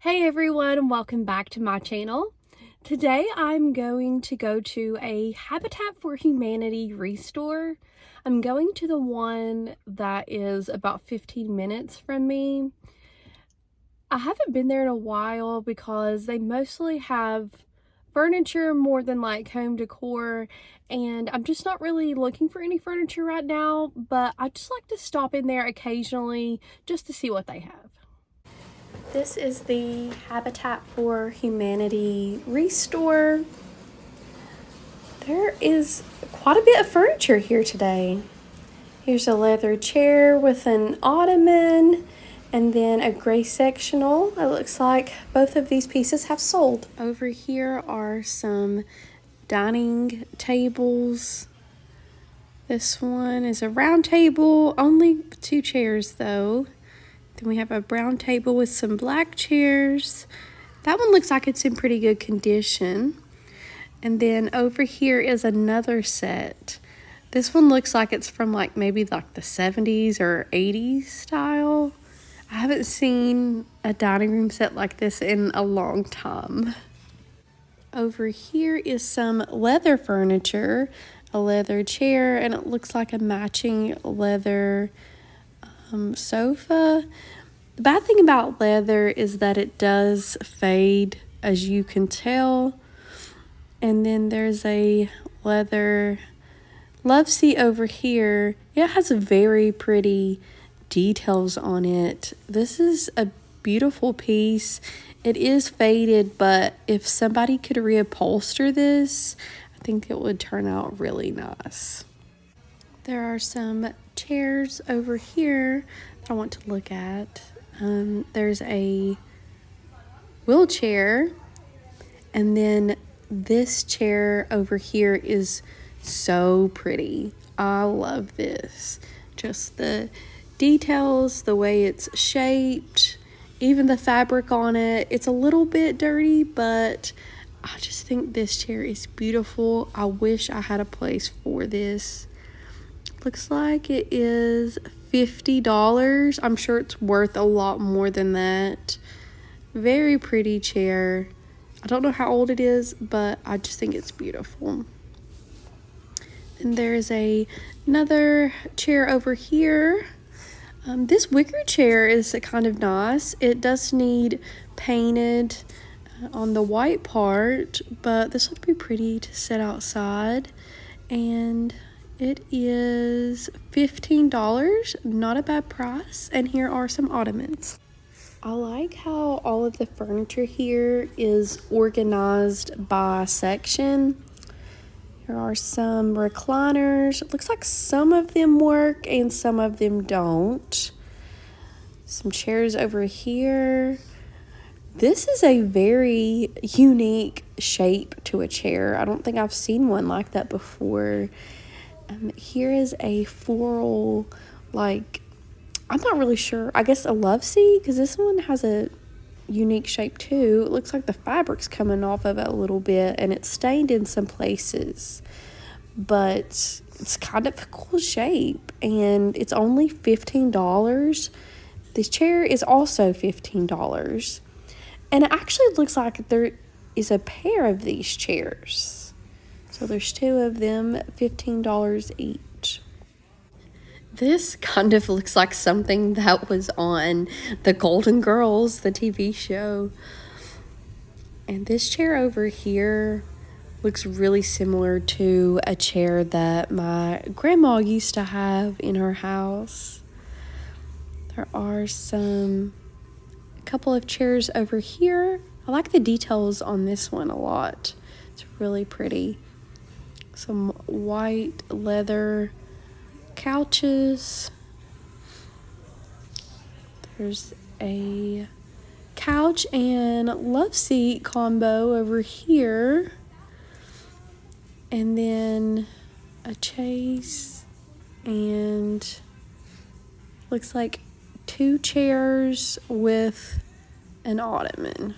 Hey everyone, welcome back to my channel. Today I'm going to go to a Habitat for Humanity restore. I'm going to the one that is about 15 minutes from me. I haven't been there in a while because they mostly have furniture more than like home decor, and I'm just not really looking for any furniture right now, but I just like to stop in there occasionally just to see what they have. This is the Habitat for Humanity restore. There is quite a bit of furniture here today. Here's a leather chair with an ottoman and then a gray sectional. It looks like both of these pieces have sold. Over here are some dining tables. This one is a round table, only 2 chairs though. Then we have a brown table with some black chairs. That one looks like it's in pretty good condition. And then over here is another set. This one looks like it's from maybe the 70s or 80s style. I haven't seen a dining room set like this in a long time. Over here is some leather furniture, a leather chair, and it looks like a matching leather sofa. The bad thing about leather is that it does fade, as you can tell. And then there's a leather love seat over here. It has very pretty details on it. This is a beautiful piece. It is faded, but if somebody could reupholster this, I think it would turn out really nice. There are some chairs over here that I want to look at. There's a wheelchair, and then this chair over here is so pretty. I love this. Just the details, the way it's shaped, even the fabric on it. It's a little bit dirty, but I just think this chair is beautiful. I wish I had a place for this. Looks like it is $50. I'm sure it's worth a lot more than that. Very pretty chair. I don't know how old it is, but I just think it's beautiful. And there's another chair over here. This wicker chair is kind of nice. It does need painted on the white part, but this would be pretty to sit outside. And it is $15, not a bad price. And here are some ottomans. I like how all of the furniture here is organized by section. Here are some recliners. It looks like some of them work and some of them don't. Some chairs over here. This is a very unique shape to a chair. I don't think I've seen one like that before. Here is a floral, I'm not really sure. I guess a love seat, because this one has a unique shape too. It looks like the fabric's coming off of it a little bit, and it's stained in some places. But it's kind of a cool shape, and it's only $15. This chair is also $15. And it actually looks like there is a pair of these chairs. So there's 2 of them, $15 each. This kind of looks like something that was on The Golden Girls, the TV show. And this chair over here looks really similar to a chair that my grandma used to have in her house. There are a couple of chairs over here. I like the details on this one a lot. It's really pretty. Some white leather couches. There's a couch and love seat combo over here. And then a chaise, and looks like 2 chairs with an ottoman.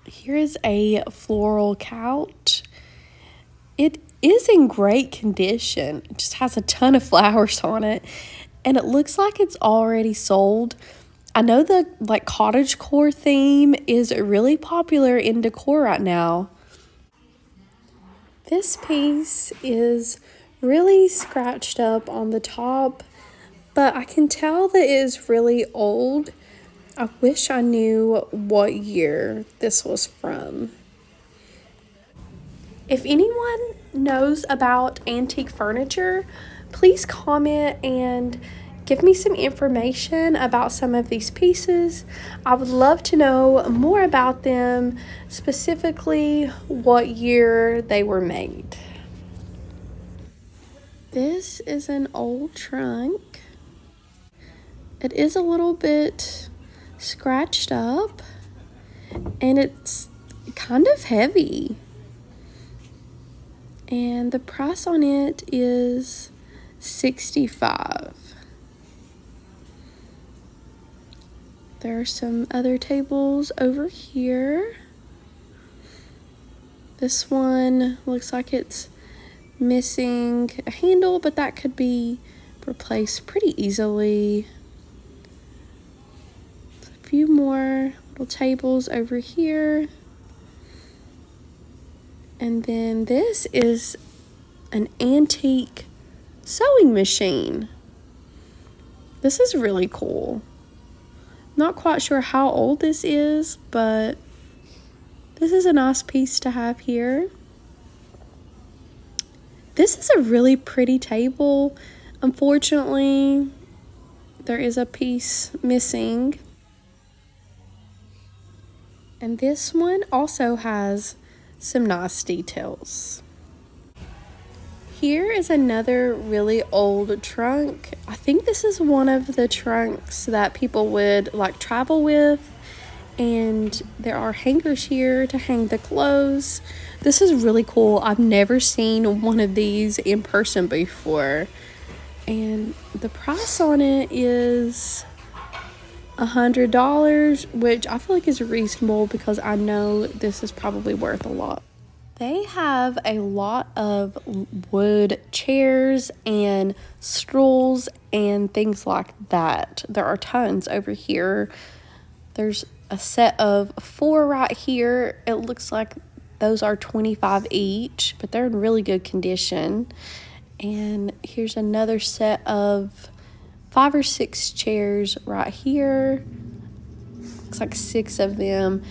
Here is a floral couch. It is in great condition. It just has a ton of flowers on it, and it looks like it's already sold. I know the like cottagecore theme is really popular in decor right now. This piece is really scratched up on the top, but I can tell that it is really old. I wish I knew what year this was from. If anyone knows about antique furniture, please comment and give me some information about some of these pieces. I would love to know more about them, specifically what year they were made. This is an old trunk. It is a little bit scratched up and it's kind of heavy. And the price on it is $65. There are some other tables over here. This one looks like it's missing a handle, but that could be replaced pretty easily. A few more little tables over here. And then this is an antique sewing machine. This is really cool. Not quite sure how old this is, but this is a nice piece to have here. This is a really pretty table. Unfortunately, there is a piece missing. And this one also has some nice details. Here is another really old trunk. I think this is one of the trunks that people would like travel with, and there are hangers here to hang the clothes. This is really cool. I've never seen one of these in person before, and the price on it is $100, which I feel like is reasonable because I know this is probably worth a lot. They have a lot of wood chairs and stools and things like that. There are tons over here. There's a set of 4 right here. It looks like those are $25 each, but they're in really good condition. And here's another set of 5 or 6 chairs right here. Looks like 6 of them.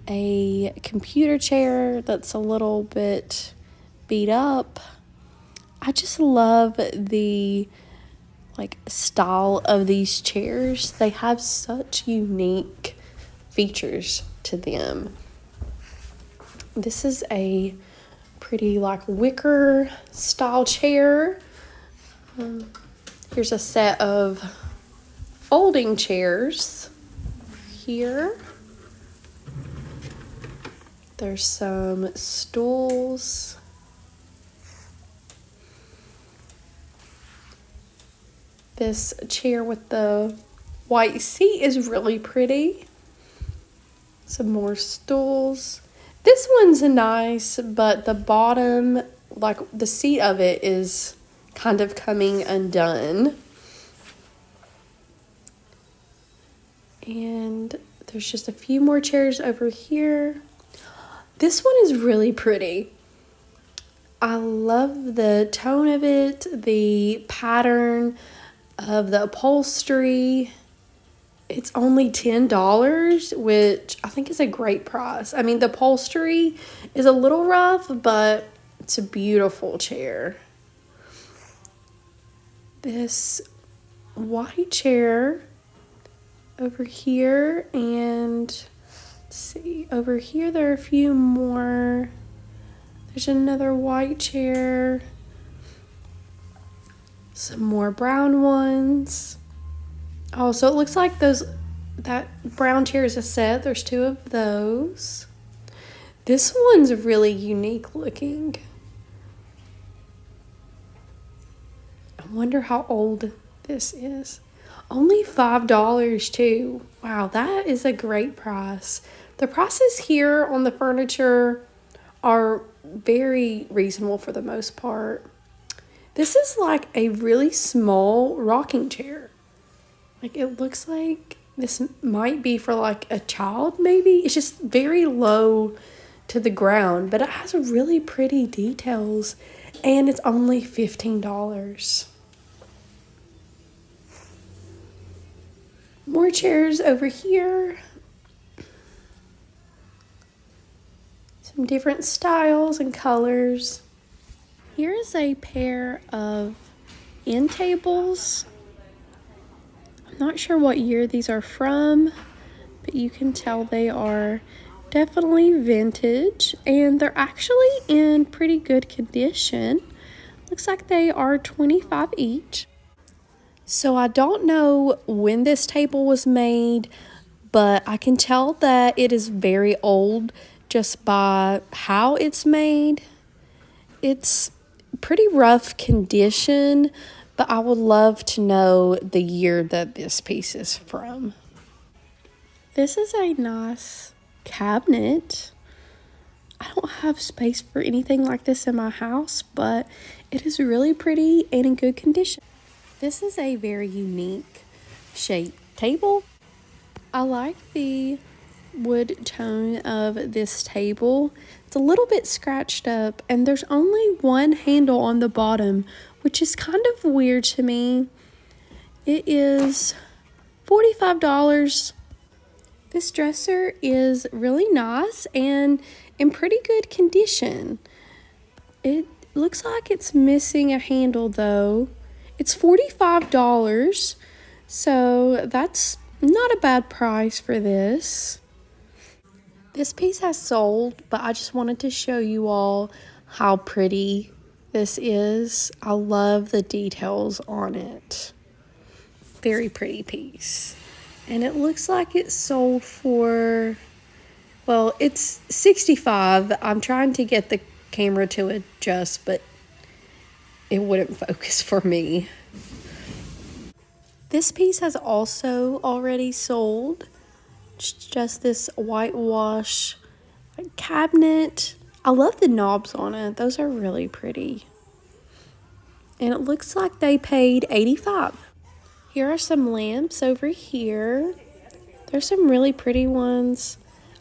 A computer chair that's a little bit beat up. I just love the style of these chairs. They have such unique features to them. This is a pretty wicker style chair. Here's a set of folding chairs here. There's some stools. This chair with the white seat is really pretty. Some more stools. This one's nice, but the bottom, the seat of it is kind of coming undone. And there's just a few more chairs over here. This one is really pretty. I love the tone of it, the pattern of the upholstery. It's only $10, which I think is a great price. I mean, the upholstery is a little rough, but it's a beautiful chair. This white chair over here, and let's see, over here there are a few more. There's another white chair. Some more brown ones. Oh, so it looks like that brown chair is a set. There's 2 of those. This one's really unique looking. I wonder how old this is. Only $5 too. Wow, that is a great price. The prices here on the furniture are very reasonable for the most part. This is like a really small rocking chair. It looks like This might be for like a child, maybe. It's just very low to the ground, but it has really pretty details, and it's only $15. More chairs over here. Some different styles and colors. Here is a pair of end tables. I'm not sure what year these are from, but you can tell they are definitely vintage, and they're actually in pretty good condition. Looks like they are $25 each. So I don't know when this table was made, but I can tell that it is very old just by how it's made. It's pretty rough condition, but I would love to know the year that this piece is from. This is a nice cabinet. I don't have space for anything like this in my house, but it is really pretty and in good condition. This is a very unique shaped table. I like the wood tone of this table. It's a little bit scratched up, and there's only one handle on the bottom, which is kind of weird to me. It is $45. This dresser is really nice and in pretty good condition. It looks like it's missing a handle though. It's $45, so that's not a bad price for this. This piece has sold, but I just wanted to show you all how pretty this is. I love the details on it. Very pretty piece. And it looks like it sold for, well, it's $65. I'm trying to get the camera to adjust, but it wouldn't focus for me. This piece has also already sold. It's just this whitewash cabinet. I love the knobs on it. Those are really pretty. And it looks like they paid $85. Here are some lamps over here. There's some really pretty ones.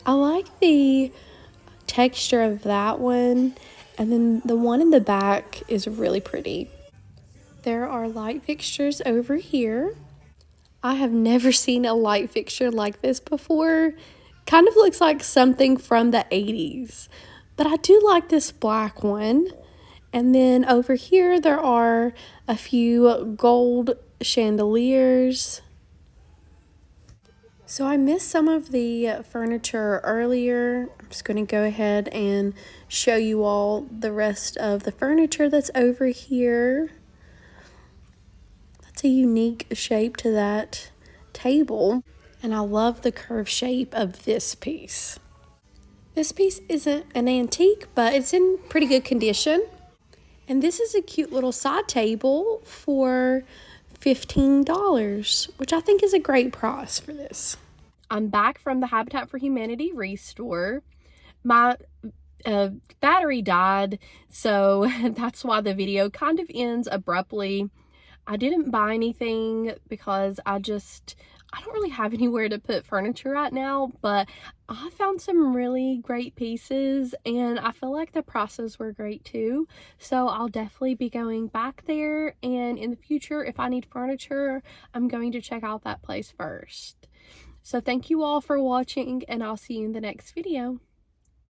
I like the texture of that one. And then the one in the back is really pretty. There are light fixtures over here. I have never seen a light fixture like this before. Kind of looks like something from the 80s. But I do like this black one. And then over here there are a few gold chandeliers. So I missed some of the furniture earlier. I'm just going to go ahead and show you all the rest of the furniture that's over here. That's a unique shape to that table. And I love the curved shape of this piece. This piece isn't an antique, but it's in pretty good condition. And this is a cute little side table for $15, which I think is a great price for this. I'm back from the Habitat for Humanity restore. My battery died, so that's why the video kind of ends abruptly. I didn't buy anything because I don't really have anywhere to put furniture right now, but I found some really great pieces and I feel like the prices were great too. So I'll definitely be going back there, and in the future, if I need furniture, I'm going to check out that place first. So thank you all for watching, and I'll see you in the next video.